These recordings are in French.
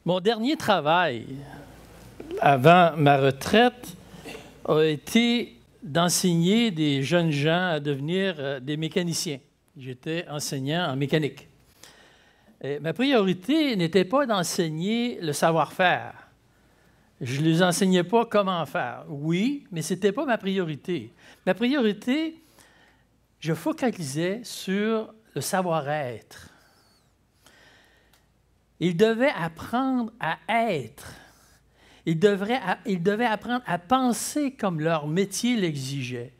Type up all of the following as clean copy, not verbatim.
Mon dernier travail avant ma retraite a été d'enseigner des jeunes gens à devenir des mécaniciens. J'étais enseignant en mécanique. Et ma priorité n'était pas d'enseigner le savoir-faire. Je ne les enseignais pas comment faire. Oui, mais ce n'était pas ma priorité. Ma priorité, je focalisais sur le savoir-être. Ils devaient apprendre à être. Ils devaient apprendre à penser comme leur métier l'exigeait.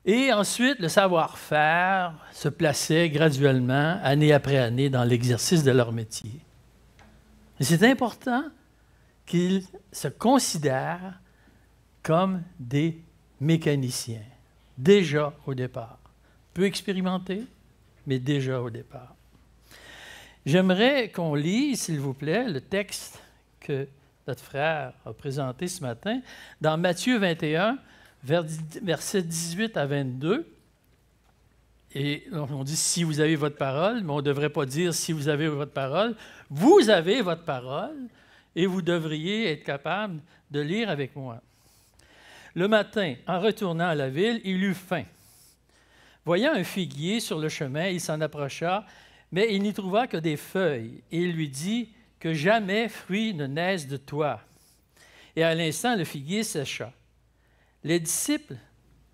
Et ensuite, le savoir-faire se plaçait graduellement, année après année, dans l'exercice de leur métier. Et c'est important qu'ils se considèrent comme des mécaniciens, déjà au départ. Peu expérimentés, mais déjà au départ. J'aimerais qu'on lise, s'il vous plaît, le texte que notre frère a présenté ce matin dans Matthieu 21, versets 18 à 22. Et on dit « si vous avez votre parole », mais on ne devrait pas dire « si vous avez votre parole ». Vous avez votre parole et vous devriez être capable de lire avec moi. Le matin, en retournant à la ville, il eut faim. Voyant un figuier sur le chemin, il s'en approcha, mais il n'y trouva que des feuilles, et il lui dit « que jamais fruit ne naisse de toi. » Et à l'instant, le figuier sécha. Les disciples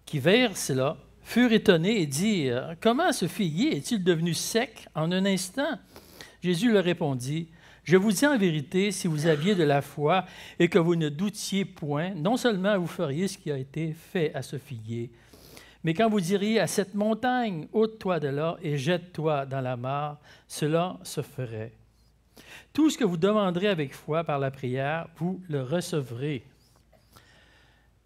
qui virent cela furent étonnés et dirent « Comment ce figuier est-il devenu sec en un instant? » Jésus leur répondit « Je vous dis en vérité, si vous aviez de la foi et que vous ne doutiez point, non seulement vous feriez ce qui a été fait à ce figuier, mais quand vous diriez à cette montagne, ôte-toi de là et jette-toi dans la mare, cela se ferait. Tout ce que vous demanderez avec foi par la prière, vous le recevrez. »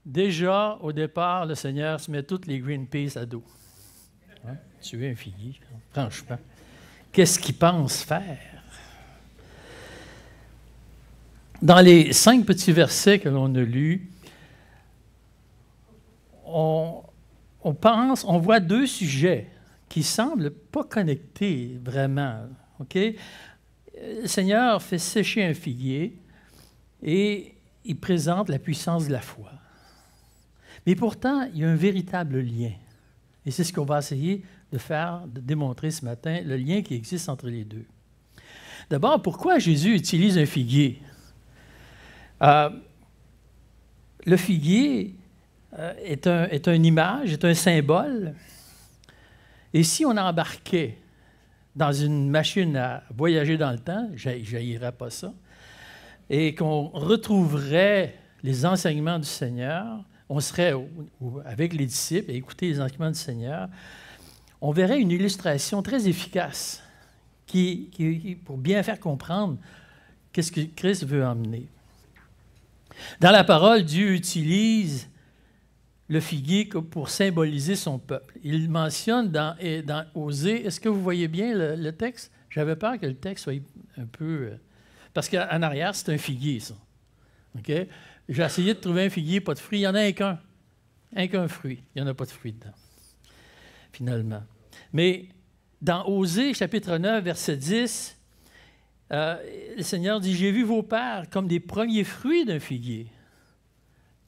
Déjà, au départ, le Seigneur se met toutes les green peas à dos. Hein? Tuer un figuier, franchement. Qu'est-ce qu'il pense faire? Dans les 5 petits versets que l'on a lus, on voit 2 sujets qui ne semblent pas connectés vraiment. Okay? Le Seigneur fait sécher un figuier et il présente la puissance de la foi. Mais pourtant, il y a un véritable lien. Et c'est ce qu'on va essayer de démontrer ce matin, le lien qui existe entre les deux. D'abord, pourquoi Jésus utilise un figuier? Le figuier est une image, est un symbole. Et si on embarquait dans une machine à voyager dans le temps, je n'haïrais pas ça, et qu'on retrouverait les enseignements du Seigneur, on serait avec les disciples et écouter les enseignements du Seigneur, on verrait une illustration très efficace pour bien faire comprendre qu'est-ce que Christ veut emmener. Dans la parole, Dieu utilise le figuier pour symboliser son peuple. Il mentionne dans Osée, est-ce que vous voyez bien le texte? J'avais peur que le texte soit un peu... parce qu'en arrière, c'est un figuier, ça. Okay? J'ai essayé de trouver un figuier, pas de fruits. Il n'y en a qu'un. Un fruit. Il n'y en a pas de fruits dedans, finalement. Mais dans Osée, chapitre 9, verset 10, le Seigneur dit « J'ai vu vos pères comme des premiers fruits d'un figuier,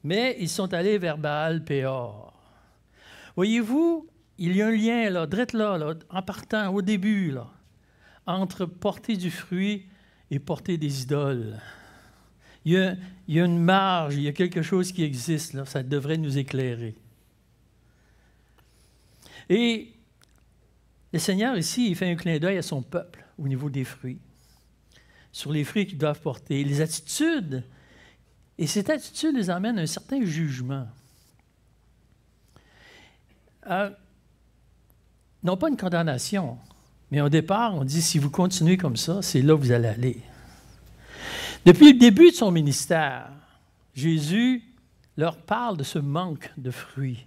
mais ils sont allés vers Baal-Péor. » Voyez-vous, il y a un lien, là, direct là, en partant, au début, là, entre porter du fruit et porter des idoles. Il y a une marge, il y a quelque chose qui existe, là, ça devrait nous éclairer. Et le Seigneur, ici, il fait un clin d'œil à son peuple au niveau des fruits, sur les fruits qu'ils doivent porter, les attitudes. Et cette attitude les emmène à un certain jugement. Non pas une condamnation, mais au départ, on dit, si vous continuez comme ça, c'est là que vous allez aller. Depuis le début de son ministère, Jésus leur parle de ce manque de fruits.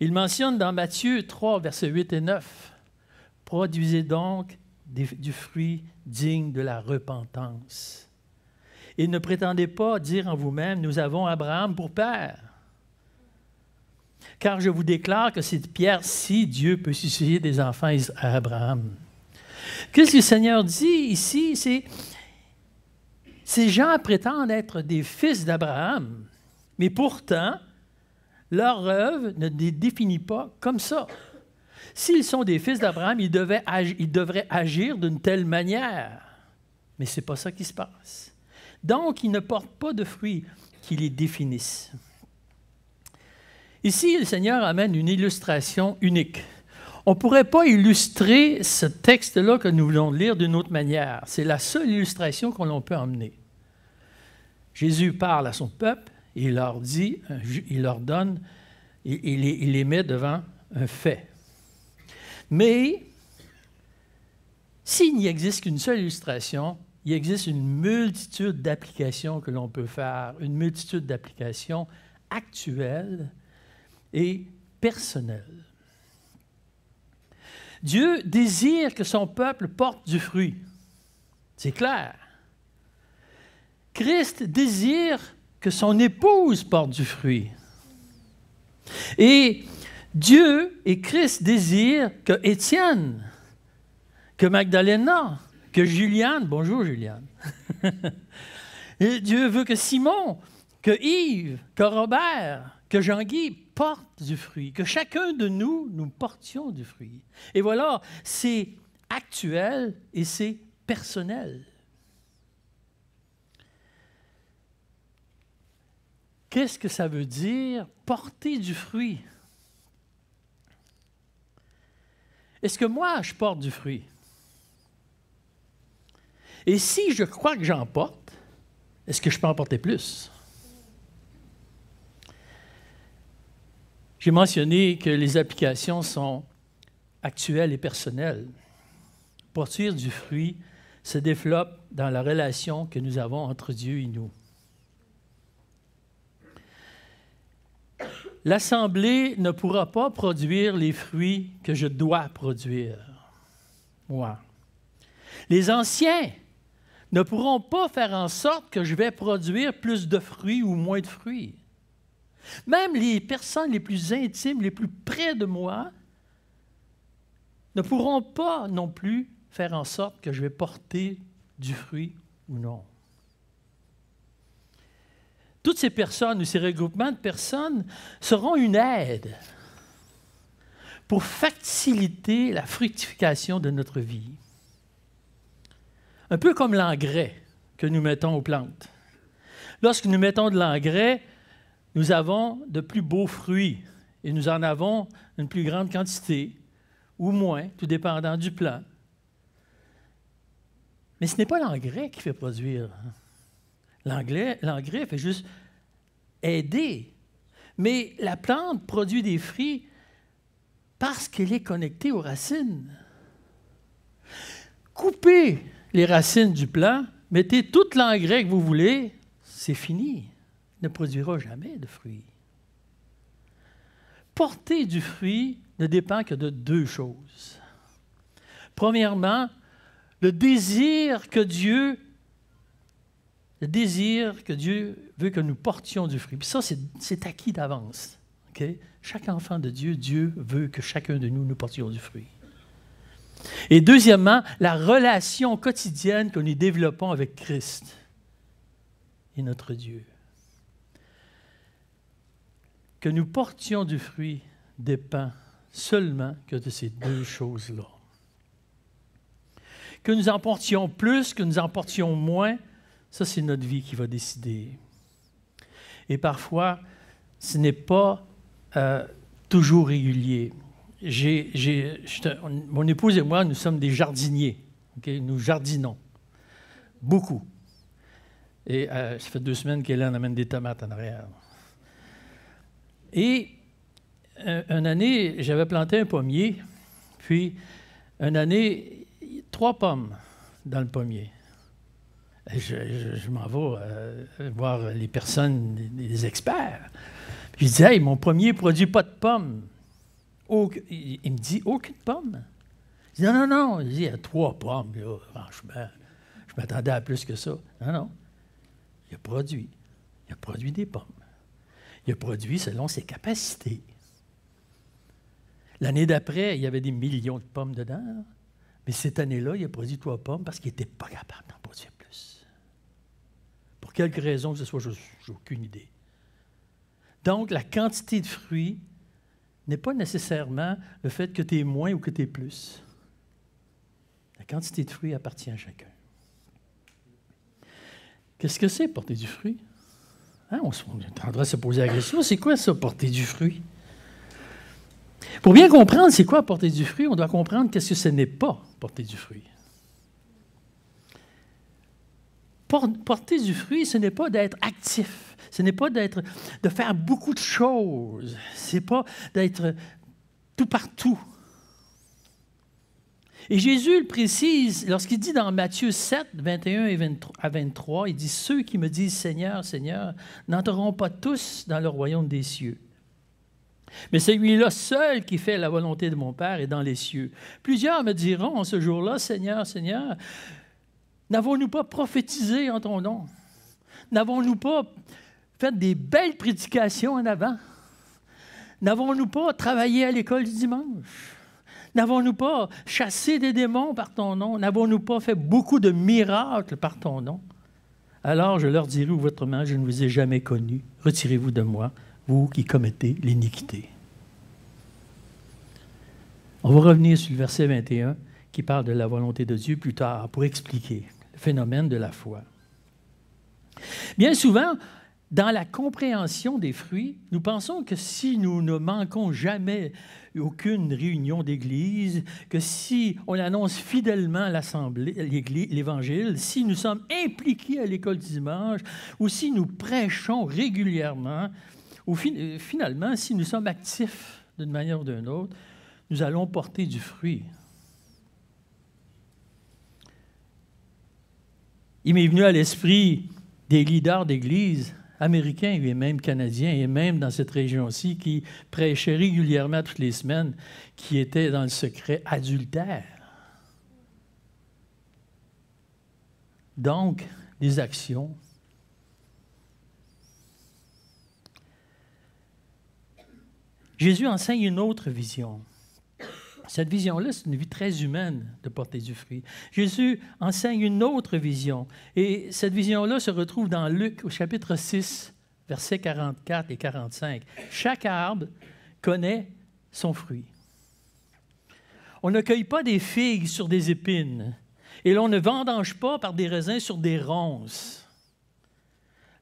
Il mentionne dans Matthieu 3, versets 8 et 9, « Produisez donc du fruit digne de la repentance. Et ne prétendez pas dire en vous-même, nous avons Abraham pour père. Car je vous déclare que cette pierre-ci, Dieu peut susciter des enfants à Abraham. Qu'est-ce que le Seigneur dit ici? C'est ces gens prétendent être des fils d'Abraham, mais pourtant, leur œuvre ne les définit pas comme ça. S'ils sont des fils d'Abraham, ils devraient agir d'une telle manière. Mais ce n'est pas ça qui se passe. Donc, ils ne portent pas de fruits qui les définissent. Ici, le Seigneur amène une illustration unique. On ne pourrait pas illustrer ce texte-là que nous voulons lire d'une autre manière. C'est la seule illustration que l'on peut emmener. Jésus parle à son peuple et il leur dit, il leur donne, il les met devant un fait. Mais s'il n'y existe qu'une seule illustration, il existe une multitude d'applications que l'on peut faire, une multitude d'applications actuelles et personnelles. Dieu désire que son peuple porte du fruit. C'est clair. Christ désire que son épouse porte du fruit. Et Dieu et Christ désirent que Étienne, que Magdalena, que Juliane, bonjour Juliane, et Dieu veut que Simon, que Yves, que Robert, que Jean-Guy portent du fruit, que chacun de nous, nous portions du fruit. Et voilà, c'est actuel et c'est personnel. Qu'est-ce que ça veut dire, porter du fruit? Est-ce que moi, je porte du fruit? Et si je crois que j'en porte, est-ce que je peux en porter plus? J'ai mentionné que les applications sont actuelles et personnelles. Porter du fruit se développe dans la relation que nous avons entre Dieu et nous. L'Assemblée ne pourra pas produire les fruits que je dois produire. Moi. Les anciens ne pourront pas faire en sorte que je vais produire plus de fruits ou moins de fruits. Même les personnes les plus intimes, les plus près de moi, ne pourront pas non plus faire en sorte que je vais porter du fruit ou non. Toutes ces personnes ou ces regroupements de personnes seront une aide pour faciliter la fructification de notre vie. Un peu comme l'engrais que nous mettons aux plantes. Lorsque nous mettons de l'engrais, nous avons de plus beaux fruits et nous en avons une plus grande quantité ou moins, tout dépendant du plant. Mais ce n'est pas l'engrais qui fait produire. L'engrais fait juste aider. Mais la plante produit des fruits parce qu'elle est connectée aux racines. Coupez les racines du plant, mettez tout l'engrais que vous voulez, c'est fini. Il ne produira jamais de fruits. Porter du fruit ne dépend que de deux choses. Premièrement, le désir que Dieu veut que nous portions du fruit. Puis ça, c'est acquis d'avance. Okay? Chaque enfant de Dieu, Dieu veut que chacun de nous portions du fruit. Et deuxièmement, la relation quotidienne que nous développons avec Christ et notre Dieu. Que nous portions du fruit dépend seulement que de ces deux choses-là. Que nous en portions plus, que nous en portions moins, ça c'est notre vie qui va décider. Et parfois, ce n'est pas toujours régulier. Mon épouse et moi, nous sommes des jardiniers. Okay? Nous jardinons. Beaucoup. Et ça fait 2 semaines qu'elle en amène des tomates en arrière. Et une année, j'avais planté un pommier, puis une année, 3 pommes dans le pommier. Et je m'en vais voir les personnes, les experts. Puis je dis, hey, mon pommier ne produit pas de pommes. Il me dit, aucune pomme? Je dis, non. Il dit, il y a 3 pommes. Là. Franchement, je m'attendais à plus que ça. Non. Il a produit des pommes. Il a produit selon ses capacités. L'année d'après, il y avait des millions de pommes dedans. Mais cette année-là, il a produit 3 pommes parce qu'il n'était pas capable d'en produire plus. Pour quelque raison que ce soit, je n'ai aucune idée. Donc, la quantité de fruits n'est pas nécessairement le fait que tu es moins ou que tu es plus. La quantité de fruits appartient à chacun. Qu'est-ce que c'est, porter du fruit? Hein, on tendra à se poser la question, c'est quoi ça, porter du fruit? Pour bien comprendre c'est quoi porter du fruit, on doit comprendre qu'est-ce que ce n'est pas porter du fruit. Porter du fruit, ce n'est pas d'être actif, ce n'est pas de faire beaucoup de choses, ce n'est pas d'être tout partout. Et Jésus le précise lorsqu'il dit dans Matthieu 7, 21 à 23, il dit « Ceux qui me disent Seigneur, Seigneur, n'entreront pas tous dans le royaume des cieux. Mais celui-là seul qui fait la volonté de mon Père est dans les cieux. Plusieurs me diront en ce jour-là, Seigneur, Seigneur, n'avons-nous pas prophétisé en ton nom? N'avons-nous pas fait des belles prédications en avant? N'avons-nous pas travaillé à l'école du dimanche? N'avons-nous pas chassé des démons par ton nom? N'avons-nous pas fait beaucoup de miracles par ton nom? Alors je leur dirai ouvertement, je ne vous ai jamais connus. Retirez-vous de moi, vous qui commettez l'iniquité. On va revenir sur le verset 21 qui parle de la volonté de Dieu plus tard pour expliquer le phénomène de la foi. Bien souvent, dans la compréhension des fruits, nous pensons que si nous ne manquons jamais aucune réunion d'Église, que si on annonce fidèlement l'Évangile, si nous sommes impliqués à l'école du dimanche, ou si nous prêchons régulièrement, ou finalement, si nous sommes actifs d'une manière ou d'une autre, nous allons porter du fruit. Il m'est venu à l'esprit des leaders d'Église américains et même canadiens, et même dans cette région-ci, qui prêchaient régulièrement toutes les semaines, qui étaient dans le secret adultère. Donc, des actions. Jésus enseigne une autre vision. Cette vision-là, c'est une vie très humaine de porter du fruit. Jésus enseigne une autre vision. Et cette vision-là se retrouve dans Luc, au chapitre 6, versets 44 et 45. Chaque arbre connaît son fruit. On ne cueille pas des figues sur des épines, et l'on ne vendange pas par des raisins sur des ronces.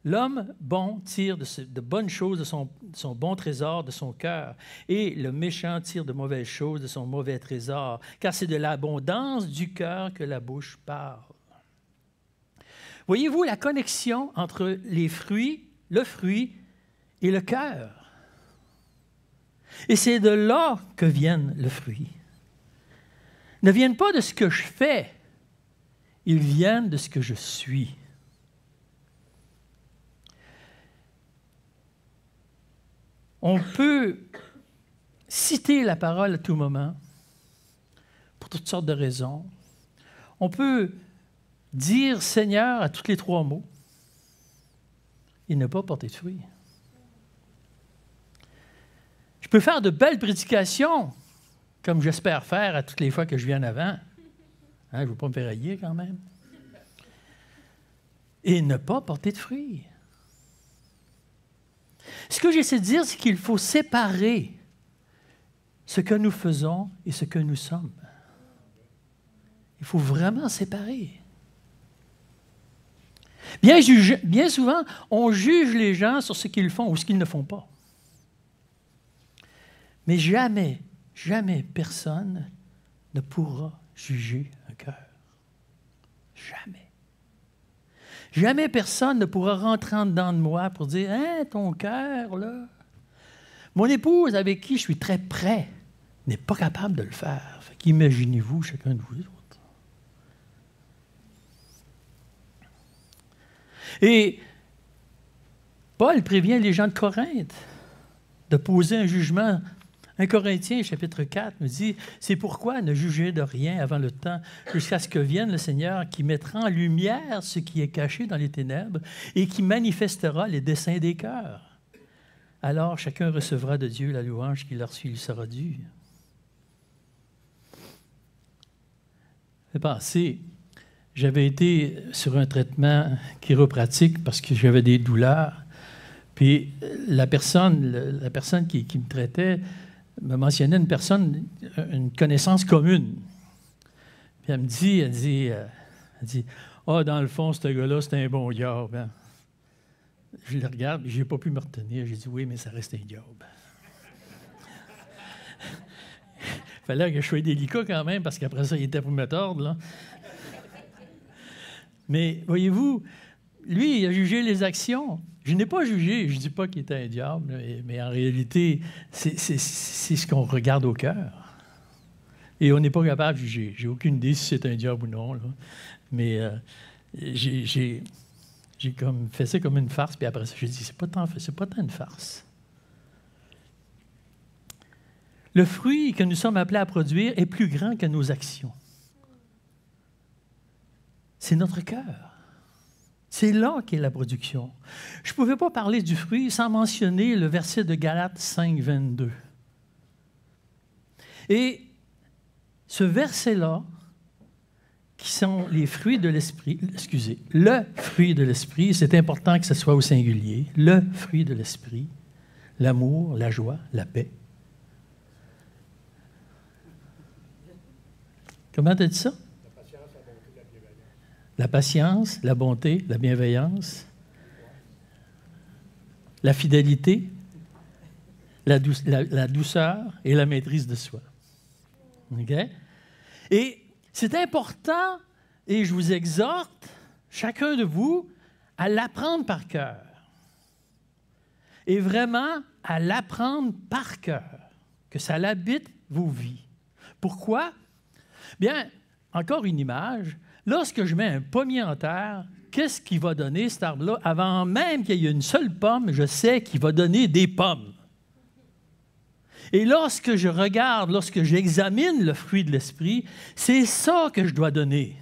L'homme bon tire de bonnes choses de son bon trésor, de son cœur, et le méchant tire de mauvaises choses de son mauvais trésor, car c'est de l'abondance du cœur que la bouche parle. Voyez-vous la connexion entre les fruits, le fruit et le cœur? Et c'est de là que viennent le fruit. Ils ne viennent pas de ce que je fais, ils viennent de ce que je suis. On peut citer la parole à tout moment, pour toutes sortes de raisons. On peut dire Seigneur à tous les 3 mots et ne pas porter de fruit. Je peux faire de belles prédications, comme j'espère faire à toutes les fois que je viens en avant. Je ne veux pas me faire haïr quand même. Et ne pas porter de fruit. Ce que j'essaie de dire, c'est qu'il faut séparer ce que nous faisons et ce que nous sommes. Il faut vraiment séparer. Bien souvent, on juge les gens sur ce qu'ils font ou ce qu'ils ne font pas. Mais jamais, jamais personne ne pourra juger un cœur. Jamais. Jamais personne ne pourra rentrer en dedans de moi pour dire « Hein, ton cœur, là? » Mon épouse, avec qui je suis très près, n'est pas capable de le faire. Fait qu'imaginez-vous, chacun de vous autres. Et Paul prévient les gens de Corinthe de poser un jugement. 1 Corinthiens, chapitre 4, nous dit « C'est pourquoi ne jugez de rien avant le temps, jusqu'à ce que vienne le Seigneur qui mettra en lumière ce qui est caché dans les ténèbres et qui manifestera les desseins des cœurs. Alors chacun recevra de Dieu la louange qui lui sera due. » Pensez, j'avais été sur un traitement chiropratique parce que j'avais des douleurs. Puis la personne qui me traitait me mentionnait une connaissance commune. Puis elle dit, ah, dans le fond, ce gars-là, c'est un bon diable. Hein? Je le regarde, je n'ai pas pu me retenir. J'ai dit, oui, mais ça reste un diable. Il fallait que je sois délicat quand même, parce qu'après ça, il était pour me tordre, là. Mais voyez-vous, lui, il a jugé les actions. Je n'ai pas jugé, je ne dis pas qu'il était un diable, mais en réalité, c'est ce qu'on regarde au cœur. Et on n'est pas capable de juger. J'ai aucune idée si c'est un diable ou non, là. Mais j'ai comme fait ça comme une farce, puis après ça, j'ai dit, c'est pas tant une farce. Le fruit que nous sommes appelés à produire est plus grand que nos actions. C'est notre cœur. C'est là qu'est la production. Je ne pouvais pas parler du fruit sans mentionner le verset de Galates 5, 22. Et ce verset-là, qui sont les fruits de l'esprit, le fruit de l'esprit, c'est important que ce soit au singulier, le fruit de l'esprit, l'amour, la joie, la paix. Comment tu as dit ça? La patience, la bonté, la bienveillance, la fidélité, la douceur et la maîtrise de soi. OK? Et c'est important, et je vous exhorte, chacun de vous, à l'apprendre par cœur. Et vraiment, à l'apprendre par cœur, que ça l'habite vos vies. Pourquoi? Bien, encore une image. Lorsque je mets un pommier en terre, qu'est-ce qu'il va donner, cet arbre-là? Avant même qu'il y ait une seule pomme, je sais qu'il va donner des pommes. Et lorsque je regarde, lorsque j'examine le fruit de l'esprit, c'est ça que je dois donner.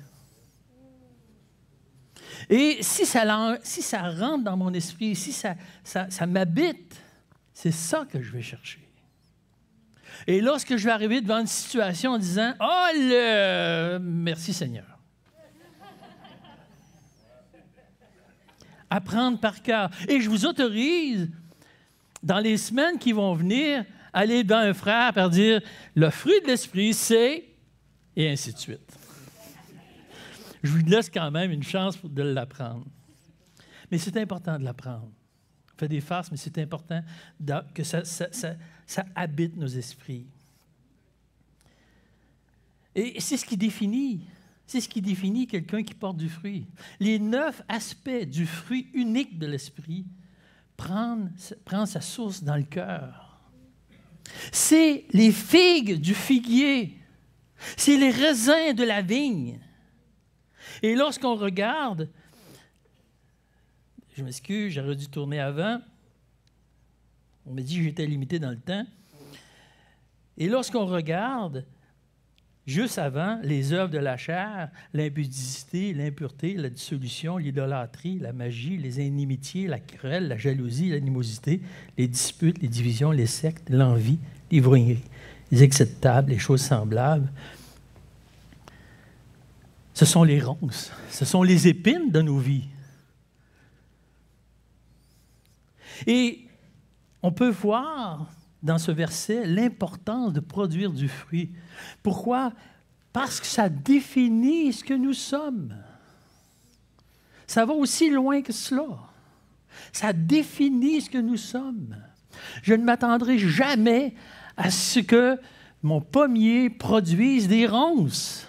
Et si ça rentre dans mon esprit, si ça m'habite, c'est ça que je vais chercher. Et lorsque je vais arriver devant une situation en disant « Oh, merci Seigneur », apprendre par cœur. Et je vous autorise, dans les semaines qui vont venir, aller devant un frère pour dire « Le fruit de l'esprit, c'est... » et ainsi de suite. Je vous laisse quand même une chance de l'apprendre. Mais c'est important de l'apprendre. On fait des farces, mais c'est important que ça habite nos esprits. Et c'est ce qui définit quelqu'un qui porte du fruit. Les 9 aspects du fruit unique de l'esprit prennent sa source dans le cœur. C'est les figues du figuier. C'est les raisins de la vigne. Et lorsqu'on regarde, je m'excuse, j'aurais dû tourner avant. On m'a dit que j'étais limité dans le temps. Et lorsqu'on regarde, juste avant, les œuvres de la chair, l'impudicité, l'impureté, la dissolution, l'idolâtrie, la magie, les inimitiés, la querelle, la jalousie, l'animosité, les disputes, les divisions, les sectes, l'envie, l'ivrognerie, les excès de table, les choses semblables. Ce sont les ronces, ce sont les épines de nos vies. Et on peut voir dans ce verset l'importance de produire du fruit. Pourquoi? Parce que ça définit ce que nous sommes. Ça va aussi loin que cela. Ça définit ce que nous sommes. Je ne m'attendrai jamais à ce que mon pommier produise des ronces.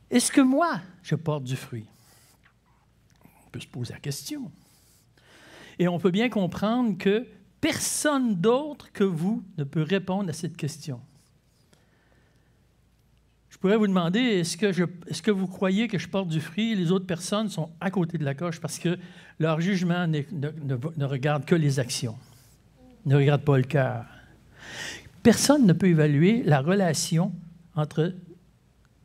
Est-ce que moi, je porte du fruit? On peut se poser la question. Et on peut bien comprendre que personne d'autre que vous ne peut répondre à cette question. Je pourrais vous demander, est-ce que vous croyez que je porte du fruit? Les autres personnes sont à côté de la coche parce que leur jugement ne regarde que les actions, ne regarde pas le cœur. Personne ne peut évaluer la relation entre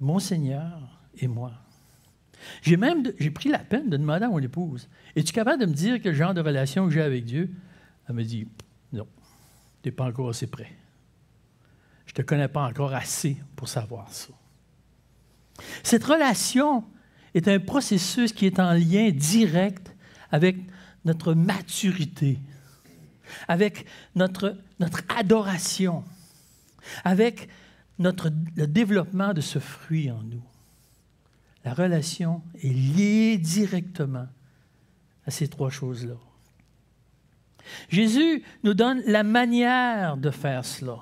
mon Seigneur et moi. J'ai pris la peine de demander à mon épouse, es-tu capable de me dire quel genre de relation que j'ai avec Dieu? Elle me dit, non. Tu n'es pas encore assez près. Je ne te connais pas encore assez pour savoir ça. Cette relation est un processus qui est en lien direct avec notre maturité, avec notre adoration, avec le développement de ce fruit en nous. La relation est liée directement à ces trois choses-là. Jésus nous donne la manière de faire cela.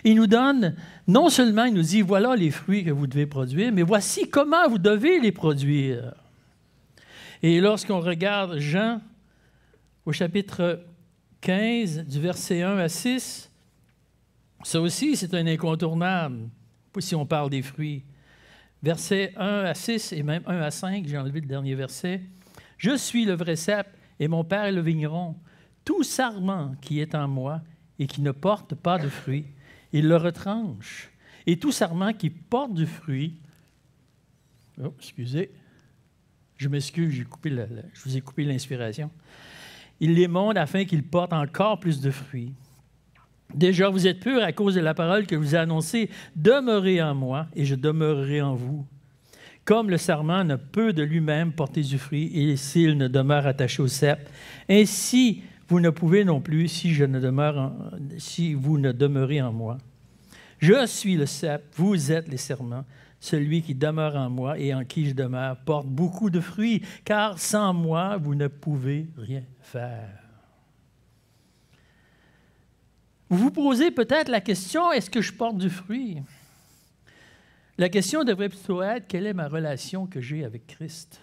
Il nous donne, non seulement il nous dit, voilà les fruits que vous devez produire, mais voici comment vous devez les produire. Et lorsqu'on regarde Jean, au chapitre 15, du verset 1 à 6, ça aussi, c'est un incontournable, si on parle des fruits. Versets 1 à 6 et même 1 à 5, j'ai enlevé le dernier verset. « Je suis le vrai cep et mon Père est le vigneron. Tout sarment qui est en moi et qui ne porte pas de fruits, il le retranche. Et tout sarment qui porte du fruit... » Oh, excusez. Je m'excuse, je vous ai coupé l'inspiration. « Il les monte afin qu'ils portent encore plus de fruits. Déjà, vous êtes purs à cause de la parole que je vous ai annoncée. Demeurez en moi et je demeurerai en vous. Comme le sarment ne peut de lui-même porter du fruit et s'il ne demeure attaché au cep, ainsi vous ne pouvez non plus si vous ne demeurez en moi. Je suis le cep, vous êtes les sarments. Celui qui demeure en moi et en qui je demeure porte beaucoup de fruits, car sans moi, vous ne pouvez rien faire. » Vous vous posez peut-être la question, est-ce que je porte du fruit? La question devrait plutôt être, quelle est ma relation que j'ai avec Christ?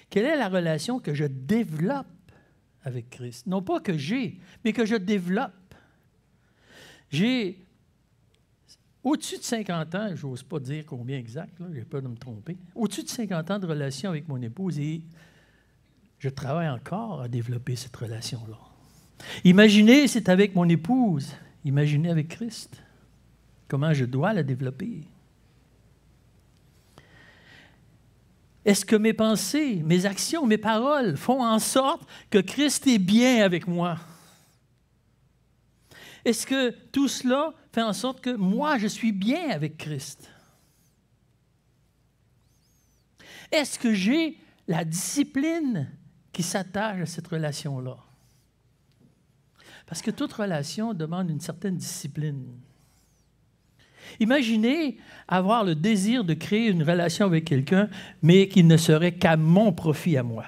Quelle est la relation que je développe avec Christ? Non pas que j'ai, mais que je développe. J'ai au-dessus de 50 ans, je n'ose pas dire combien exact, j'ai peur de me tromper, au-dessus de 50 ans de relation avec mon épouse et je travaille encore à développer cette relation-là. Imaginez, c'est avec mon épouse. Imaginez avec Christ. Comment je dois la développer. Est-ce que mes pensées, mes actions, mes paroles font en sorte que Christ est bien avec moi? Est-ce que tout cela fait en sorte que moi, je suis bien avec Christ? Est-ce que j'ai la discipline qui s'attache à cette relation-là? Parce que toute relation demande une certaine discipline. Imaginez avoir le désir de créer une relation avec quelqu'un, mais qui ne serait qu'à mon profit à moi.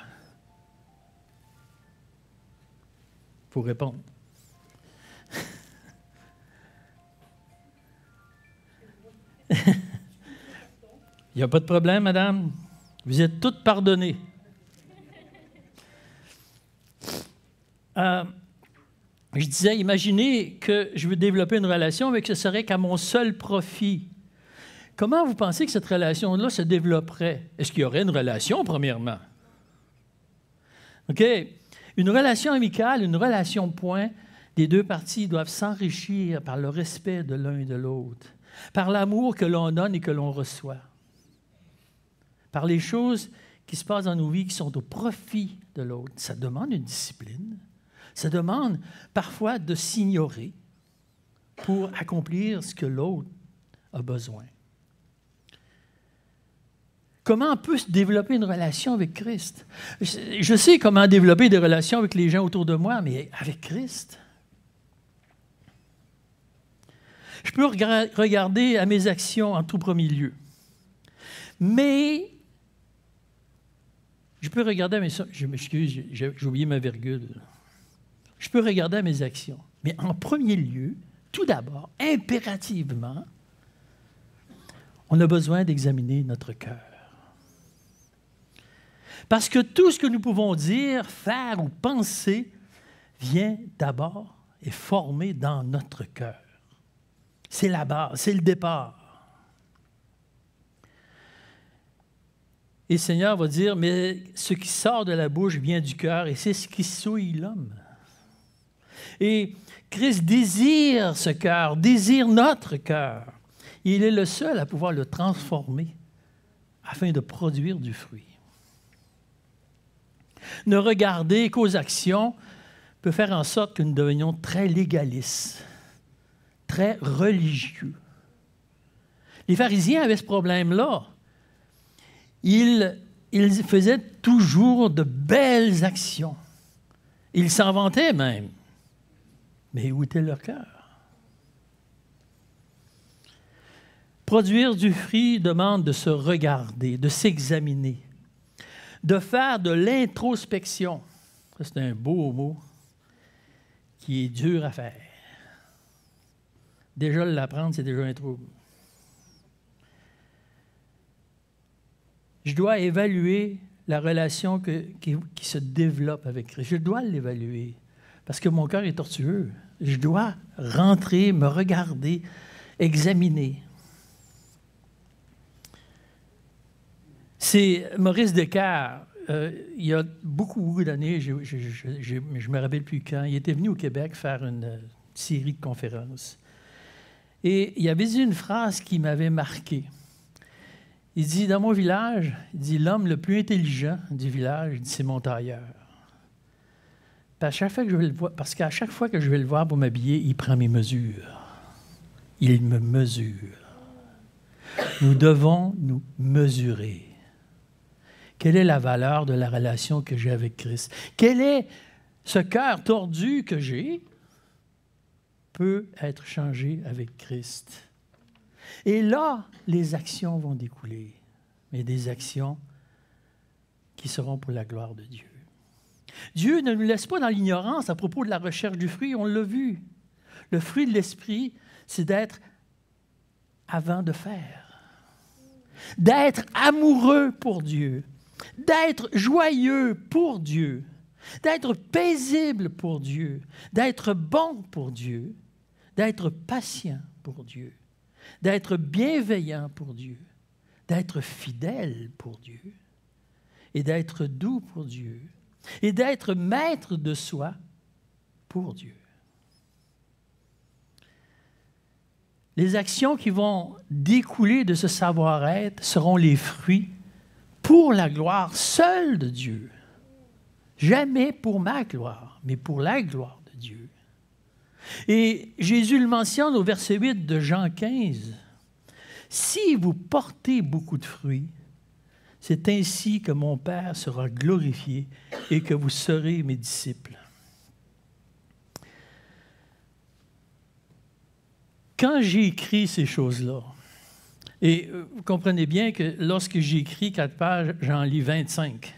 Il faut répondre. Il n'y a pas de problème, madame. Vous êtes toutes pardonnées. Je disais, imaginez que je veux développer une relation, mais que ce serait qu'à mon seul profit. Comment vous pensez que cette relation-là se développerait? Est-ce qu'il y aurait une relation, premièrement? OK. Une relation amicale, une relation point, les deux parties doivent s'enrichir par le respect de l'un et de l'autre, par l'amour que l'on donne et que l'on reçoit, par les choses qui se passent dans nos vies qui sont au profit de l'autre. Ça demande une discipline. Ça demande parfois de s'ignorer pour accomplir ce que l'autre a besoin. Comment on peut se développer une relation avec Christ? Je sais comment développer des relations avec les gens autour de moi, mais avec Christ. Je peux regarder à mes actions en tout premier lieu. Mais je peux regarder à mes... Je m'excuse, j'ai oublié ma virgule. Je peux regarder à mes actions. Mais en premier lieu, tout d'abord, impérativement, on a besoin d'examiner notre cœur. Parce que tout ce que nous pouvons dire, faire ou penser vient d'abord et formé dans notre cœur. C'est la base, c'est le départ. Et le Seigneur va dire, mais ce qui sort de la bouche vient du cœur et c'est ce qui souille l'homme. Et Christ désire ce cœur, désire notre cœur. Il est le seul à pouvoir le transformer afin de produire du fruit. Ne regardez qu'aux actions, peut faire en sorte que nous devenions très légalistes, très religieux. Les pharisiens avaient ce problème-là. Ils faisaient toujours de belles actions. Ils s'en vantaient même. Mais où était leur cœur? Produire du fruit demande de se regarder, de s'examiner, de faire de l'introspection. Ça, c'est un beau mot qui est dur à faire. Déjà, l'apprendre, c'est déjà un trouble. Je dois évaluer la relation qui se développe avec Christ. Je dois l'évaluer parce que mon cœur est tortueux. Je dois rentrer, me regarder, examiner. C'est Maurice Descaires, il y a beaucoup d'années, je ne me rappelle plus quand, il était venu au Québec faire une série de conférences. Et il avait dit une phrase qui m'avait marqué. Il dit, dans mon village, il dit, l'homme le plus intelligent du village, c'est mon tailleur. Parce qu'à chaque fois que je vais le voir pour m'habiller, il prend mes mesures. Il me mesure. Nous devons nous mesurer. Quelle est la valeur de la relation que j'ai avec Christ? Quel est ce cœur tordu que j'ai peut être changé avec Christ? Et là, les actions vont découler, mais des actions qui seront pour la gloire de Dieu. Dieu ne nous laisse pas dans l'ignorance à propos de la recherche du fruit, on l'a vu. Le fruit de l'esprit, c'est d'être avant de faire, d'être amoureux pour Dieu, d'être joyeux pour Dieu, d'être paisible pour Dieu, d'être bon pour Dieu, d'être patient pour Dieu, d'être bienveillant pour Dieu, d'être fidèle pour Dieu, et d'être doux pour Dieu, et d'être maître de soi pour Dieu. Les actions qui vont découler de ce savoir-être seront les fruits pour la gloire seule de Dieu. Jamais pour ma gloire, mais pour la gloire de Dieu. Et Jésus le mentionne au verset 8 de Jean 15. « Si vous portez beaucoup de fruits, c'est ainsi que mon Père sera glorifié et que vous serez mes disciples. » Quand j'ai écrit ces choses-là, et vous comprenez bien que lorsque j'ai écrit 4 pages, j'en lis 25.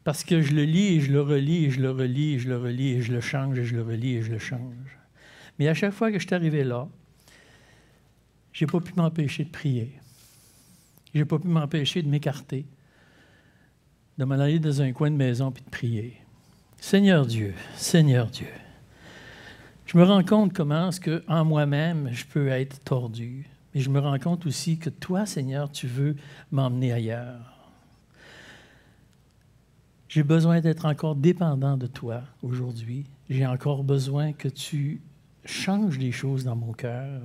Parce que je le lis et je le relis et je le relis et je le relis et je le change et je le relis et je le change. Mais à chaque fois que je suis arrivé là, je n'ai pas pu m'empêcher de prier. Je n'ai pas pu m'empêcher de m'écarter, de m'en aller dans un coin de maison et de prier. Seigneur Dieu, je me rends compte comment est-ce qu'en moi-même, je peux être tordu. Mais je me rends compte aussi que toi, Seigneur, tu veux m'emmener ailleurs. J'ai besoin d'être encore dépendant de toi aujourd'hui. J'ai encore besoin que tu changes des choses dans mon cœur.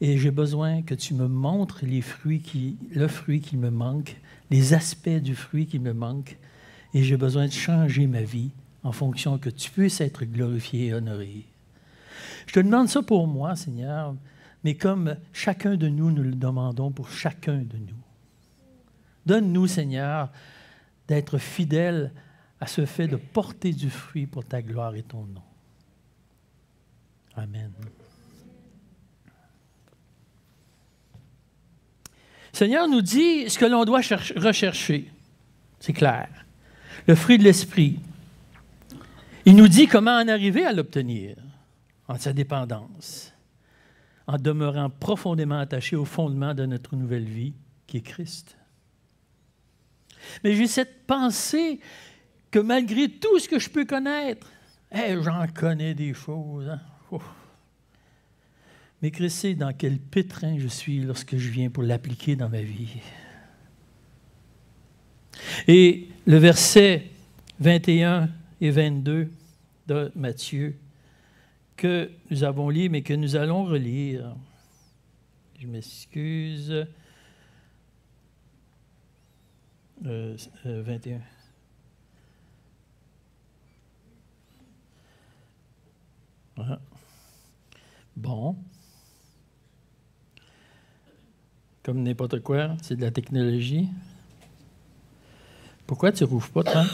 Et j'ai besoin que tu me montres le fruit qui me manque, les aspects du fruit qui me manquent. Et j'ai besoin de changer ma vie en fonction que tu puisses être glorifié et honoré. Je te demande ça pour moi, Seigneur, mais comme chacun de nous, nous le demandons pour chacun de nous. Donne-nous, Seigneur, d'être fidèles à ce fait de porter du fruit pour ta gloire et ton nom. Amen. Seigneur nous dit ce que l'on doit rechercher. C'est clair. Le fruit de l'esprit. Il nous dit comment en arriver à l'obtenir en sa dépendance, en demeurant profondément attaché au fondement de notre nouvelle vie, qui est Christ. Mais j'ai cette pensée que malgré tout ce que je peux connaître, j'en connais des choses. Hein? Mais Christ sait dans quel pétrin je suis lorsque je viens pour l'appliquer dans ma vie. Et le verset 21 et 22 de Matthieu, que nous avons lu, mais que nous allons relire. Je m'excuse. 21. Ah. Bon. Comme n'importe quoi, c'est de la technologie. Pourquoi tu ne rouvres pas, toi?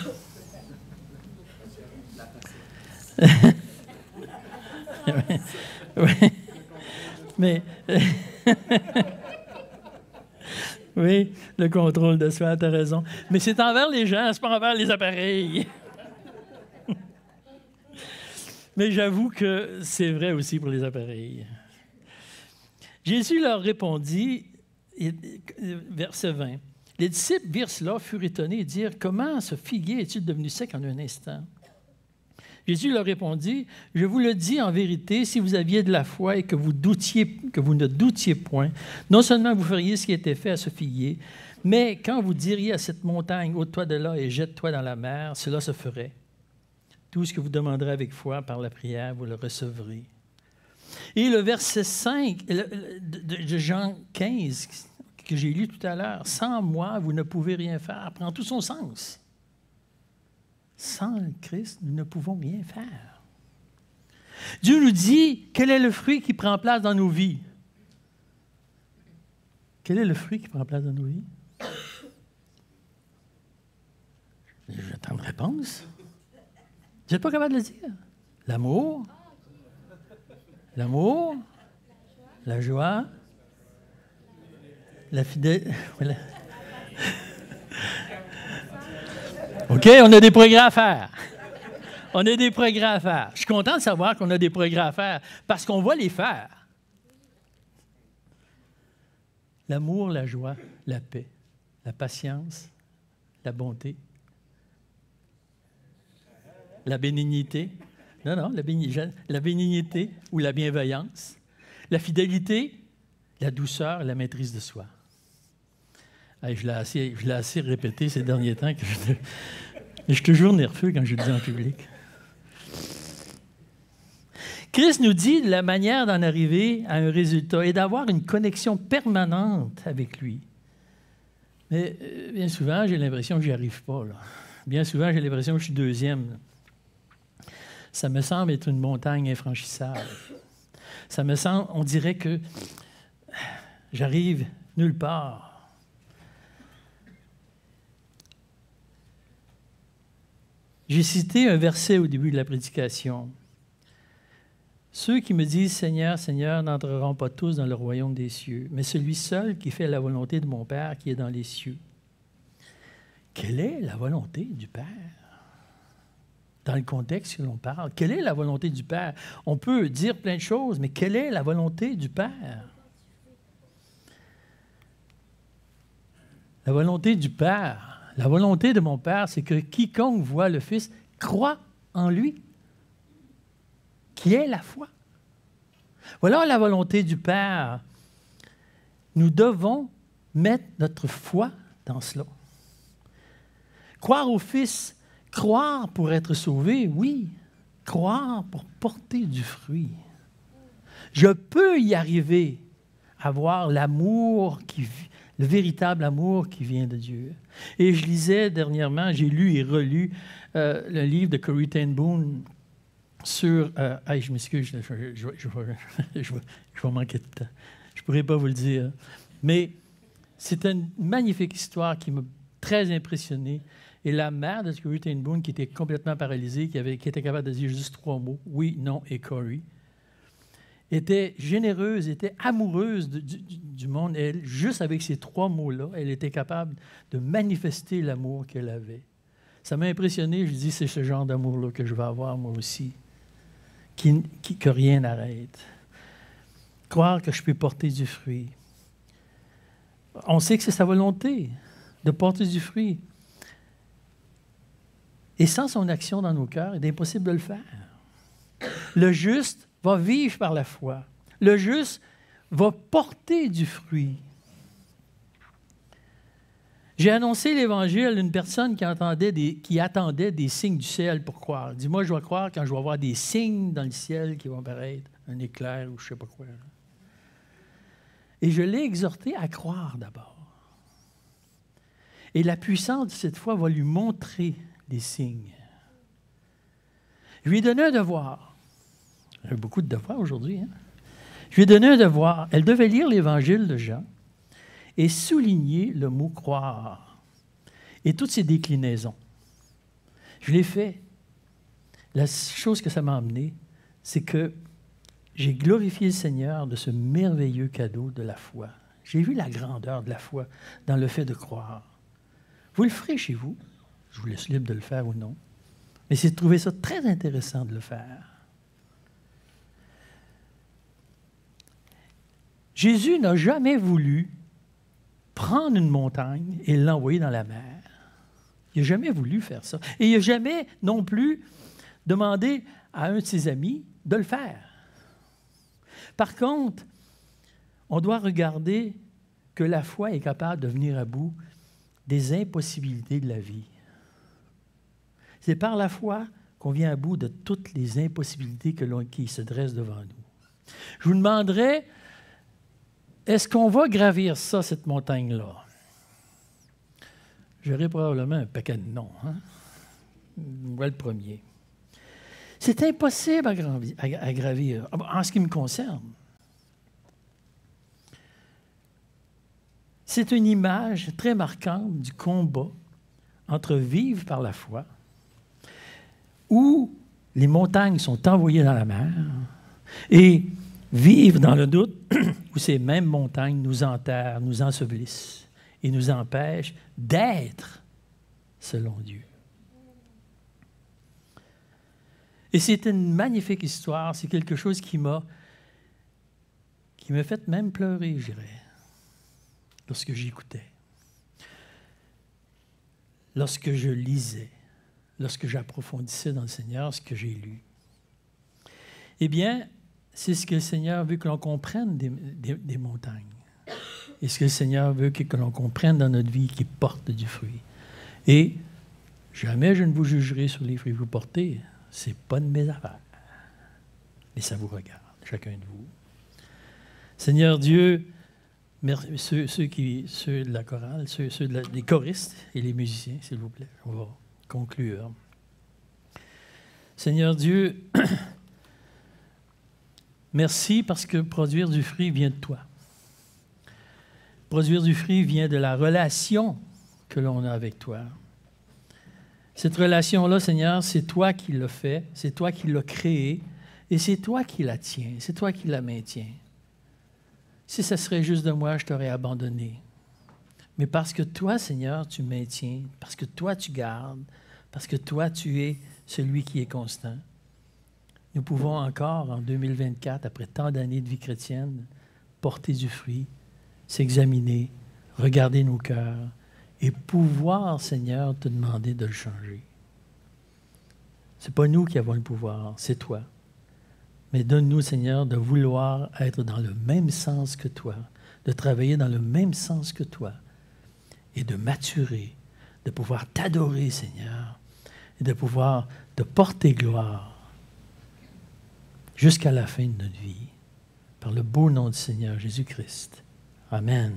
Oui. Mais... oui, le contrôle de soi, tu as raison. Mais c'est envers les gens, c'est pas envers les appareils. Mais j'avoue que c'est vrai aussi pour les appareils. Jésus leur répondit, verset 20, « Les disciples virent cela, furent étonnés et dirent, « Comment ce figuier est-il devenu sec en un instant? » Jésus leur répondit, « Je vous le dis en vérité, si vous aviez de la foi et que vous ne doutiez point, non seulement vous feriez ce qui était fait à ce figuier, mais quand vous diriez à cette montagne, ôte-toi de là et jette-toi dans la mer, cela se ferait. Tout ce que vous demanderez avec foi par la prière, vous le recevrez. » Et le verset 5 de Jean 15, que j'ai lu tout à l'heure, « Sans moi, vous ne pouvez rien faire », prend tout son sens. Sans le Christ, nous ne pouvons rien faire. Dieu nous dit quel est le fruit qui prend place dans nos vies. Quel est le fruit qui prend place dans nos vies? J'attends une réponse. Vous n'êtes pas capable de le dire. L'amour, la joie, la fidélité. OK, on a des progrès à faire. On a des progrès à faire. Je suis content de savoir qu'on a des progrès à faire parce qu'on va les faire. L'amour, la joie, la paix, la patience, la bonté, la bénignité. Non, la bénignité ou la bienveillance, la fidélité, la douceur, la maîtrise de soi. Hey, je l'ai assez répété ces derniers temps que je suis toujours nerveux quand je le dis en public. Christ nous dit la manière d'en arriver à un résultat et d'avoir une connexion permanente avec lui. Mais bien souvent, j'ai l'impression que je n'y arrive pas. Là. Bien souvent, j'ai l'impression que je suis deuxième. Ça me semble être une montagne infranchissable. Ça me semble, on dirait que j'arrive nulle part. J'ai cité un verset au début de la prédication. Ceux qui me disent « Seigneur, Seigneur » n'entreront pas tous dans le royaume des cieux, mais celui seul qui fait la volonté de mon Père qui est dans les cieux. Quelle est la volonté du Père? Dans le contexte que l'on parle, quelle est la volonté du Père? On peut dire plein de choses, mais quelle est la volonté du Père? La volonté du Père. La volonté de mon Père, c'est que quiconque voit le Fils croit en lui, qui est la foi. Voilà la volonté du Père. Nous devons mettre notre foi dans cela. Croire au Fils, croire pour être sauvé, oui. Croire pour porter du fruit. Je peux y arriver à voir l'amour le véritable amour qui vient de Dieu. Et je lisais dernièrement, j'ai lu et relu le livre de Corrie ten Boom sur... je m'excuse, je vais manquer de temps. Je ne pourrais pas vous le dire. Mais c'est une magnifique histoire qui m'a très impressionné. Et la mère de Corrie ten Boom, qui était complètement paralysée, qui était capable de dire juste 3 mots, oui, non et Corrie, était généreuse, était amoureuse du monde. Elle, juste avec ces 3 mots-là, elle était capable de manifester l'amour qu'elle avait. Ça m'a impressionné. Je dis, c'est ce genre d'amour-là que je vais avoir moi aussi, que rien n'arrête. Croire que je peux porter du fruit. On sait que c'est sa volonté de porter du fruit. Et sans son action dans nos cœurs, il est impossible de le faire. Le juste va vivre par la foi. Le juste va porter du fruit. J'ai annoncé l'Évangile à une personne qui attendait des signes du ciel pour croire. Elle dit, moi, je vais croire quand je vais avoir des signes dans le ciel qui vont apparaître, un éclair ou je ne sais pas quoi. Et je l'ai exhorté à croire d'abord. Et la puissance de cette foi va lui montrer des signes. Je lui ai donné un devoir. J'ai beaucoup de devoirs aujourd'hui. Hein? Je lui ai donné un devoir. Elle devait lire l'Évangile de Jean et souligner le mot « croire » et toutes ses déclinaisons. Je l'ai fait. La chose que ça m'a amené, c'est que j'ai glorifié le Seigneur de ce merveilleux cadeau de la foi. J'ai vu la grandeur de la foi dans le fait de croire. Vous le ferez chez vous. Je vous laisse libre de le faire ou non. Mais j'ai trouvé ça très intéressant de le faire. Jésus n'a jamais voulu prendre une montagne et l'envoyer dans la mer. Il n'a jamais voulu faire ça. Et il n'a jamais non plus demandé à un de ses amis de le faire. Par contre, on doit regarder que la foi est capable de venir à bout des impossibilités de la vie. C'est par la foi qu'on vient à bout de toutes les impossibilités qui se dressent devant nous. Je vous demanderai, est-ce qu'on va gravir ça, cette montagne-là? J'aurais probablement un paquet de non. Hein? Moi, le premier. C'est impossible à gravir, en ce qui me concerne. C'est une image très marquante du combat entre vivre par la foi, où les montagnes sont envoyées dans la mer, et vivre dans le doute, où ces mêmes montagnes nous enterrent, nous ensevelissent et nous empêchent d'être selon Dieu. Et c'est une magnifique histoire, c'est quelque chose qui m'a fait même pleurer, je dirais, lorsque j'écoutais, lorsque je lisais, lorsque j'approfondissais dans le Seigneur ce que j'ai lu. Eh bien, c'est ce que le Seigneur veut que l'on comprenne des montagnes. Et ce que le Seigneur veut que l'on comprenne dans notre vie qui porte du fruit. Et jamais je ne vous jugerai sur les fruits que vous portez. Ce n'est pas de mes affaires. Mais ça vous regarde, chacun de vous. Seigneur Dieu, ceux de la chorale, les choristes et les musiciens, s'il vous plaît, on va conclure. Seigneur Dieu, merci parce que produire du fruit vient de toi. Produire du fruit vient de la relation que l'on a avec toi. Cette relation-là, Seigneur, c'est toi qui l'as fait, c'est toi qui l'as créée, et c'est toi qui la tiens, c'est toi qui la maintiens. Si ça serait juste de moi, je t'aurais abandonné. Mais parce que toi, Seigneur, tu maintiens, parce que toi, tu gardes, parce que toi, tu es celui qui est constant, nous pouvons encore, en 2024, après tant d'années de vie chrétienne, porter du fruit, s'examiner, regarder nos cœurs et pouvoir, Seigneur, te demander de le changer. Ce n'est pas nous qui avons le pouvoir, c'est toi. Mais donne-nous, Seigneur, de vouloir être dans le même sens que toi, de travailler dans le même sens que toi et de maturer, de pouvoir t'adorer, Seigneur, et de pouvoir te porter gloire jusqu'à la fin de notre vie, par le beau nom du Seigneur Jésus-Christ. Amen.